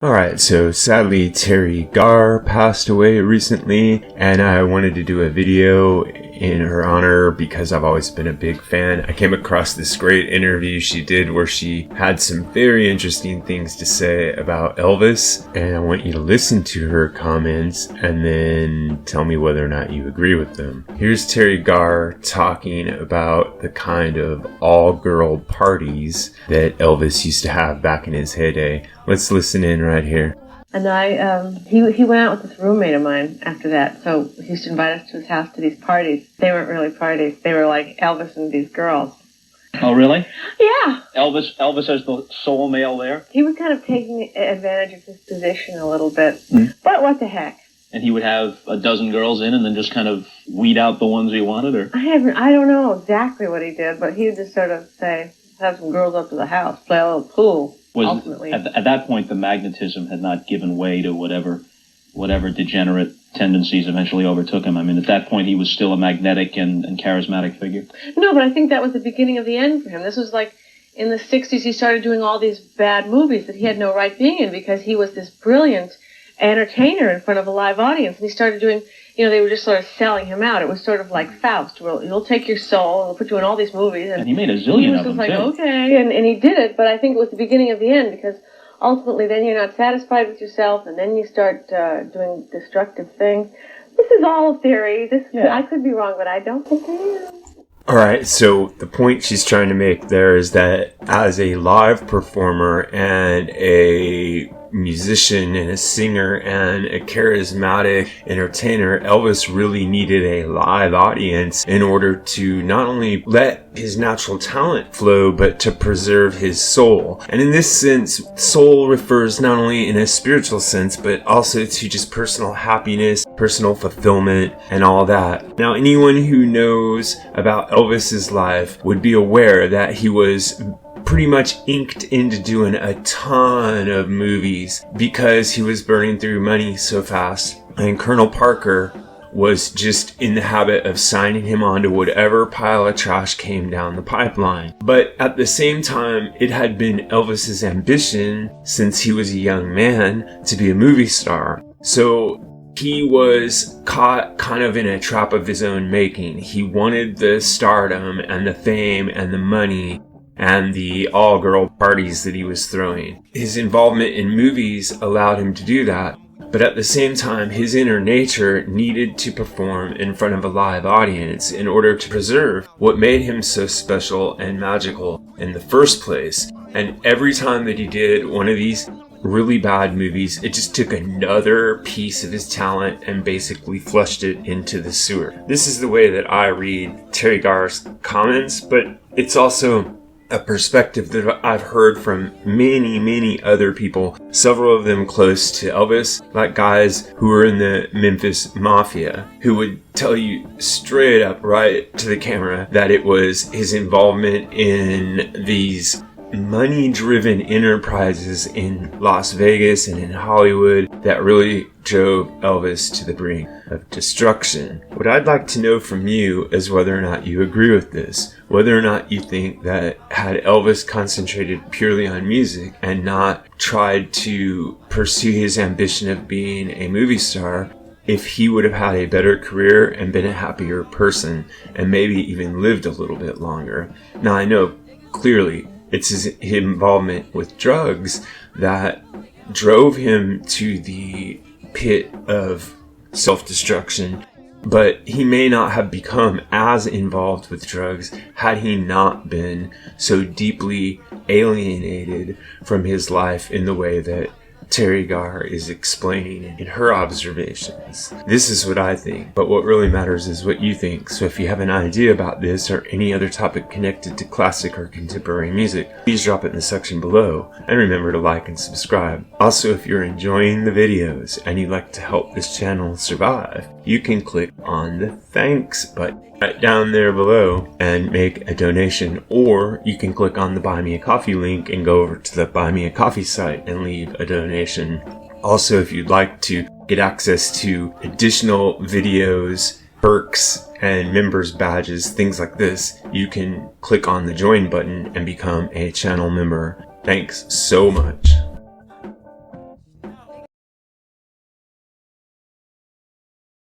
Alright, so sadly Teri Garr passed away recently, and I wanted to do a video in her honor because I've always been a big fan. I came across this great interview she did where she had some very interesting things to say about Elvis, and I want you to listen to her comments and then tell me whether or not you agree with them. Here's Teri Garr talking about the kind of all-girl parties that Elvis used to have back in his heyday. Let's listen in right here. And he went out with this roommate of mine after that, so he used to invite us to his house to these parties. They weren't really parties. They were like Elvis and these girls. Oh, really? Yeah. Elvis as the sole male there? He was kind of taking advantage of his position a little bit, but what the heck. And he would have a dozen girls in and then just kind of weed out the ones he wanted, or? I don't know exactly what he did, but he would just sort of say, have some girls up to the house, play a little pool. Ultimately. At that point, the magnetism had not given way to whatever degenerate tendencies eventually overtook him. I mean, at that point, he was still a magnetic and charismatic figure. No, but I think that was the beginning of the end for him. This was like in the 60s, he started doing all these bad movies that he had no right being in because he was this brilliant entertainer in front of a live audience. And he started doing, they were just sort of selling him out. It was sort of like Faust. Well, he'll take your soul and we'll put you in all these movies. And he made a zillion of them, too. He was just like, too. okay. And he did it, but I think it was the beginning of the end because ultimately then you're not satisfied with yourself and then you start doing destructive things. This is all theory. I could be wrong, but I don't think I am. Alright, so the point she's trying to make there is that as a live performer and a musician and a singer and a charismatic entertainer, Elvis really needed a live audience in order to not only let his natural talent flow, but to preserve his soul. And in this sense, soul refers not only in a spiritual sense, but also to just personal happiness, personal fulfillment, and all that. Now, anyone who knows about Elvis's life would be aware that he was pretty much inked into doing a ton of movies because he was burning through money so fast. And Colonel Parker was just in the habit of signing him on to whatever pile of trash came down the pipeline. But at the same time, it had been Elvis's ambition since he was a young man to be a movie star. So he was caught kind of in a trap of his own making. He wanted the stardom and the fame and the money and the all-girl parties that he was throwing. His involvement in movies allowed him to do that, but at the same time, his inner nature needed to perform in front of a live audience in order to preserve what made him so special and magical in the first place. And every time that he did one of these really bad movies, it just took another piece of his talent and basically flushed it into the sewer. This is the way that I read Teri Garr's comments, but it's also a perspective that I've heard from many other people, several of them close to Elvis, like guys who were in the Memphis Mafia, who would tell you straight up right to the camera that it was his involvement in these money-driven enterprises in Las Vegas and in Hollywood that really drove Elvis to the brink of destruction. What I'd like to know from you is whether or not you agree with this, whether or not you think that had Elvis concentrated purely on music and not tried to pursue his ambition of being a movie star, if he would have had a better career and been a happier person and maybe even lived a little bit longer. Now I know clearly it's his involvement with drugs that drove him to the pit of self-destruction, but he may not have become as involved with drugs had he not been so deeply alienated from his life in the way that Teri Garr is explaining in her observations. This is what I think, but what really matters is what you think. So if you have an idea about this or any other topic connected to classic or contemporary music, please drop it in the section below. And remember to like and subscribe. Also, if you're enjoying the videos and you'd like to help this channel survive, you can click on the thanks button right down there below and make a donation, or you can click on the Buy Me a Coffee link and go over to the Buy Me a Coffee site and leave a donation. Also, if you'd like to get access to additional videos, perks, and members badges, things like this, you can click on the join button and become a channel member. Thanks so much.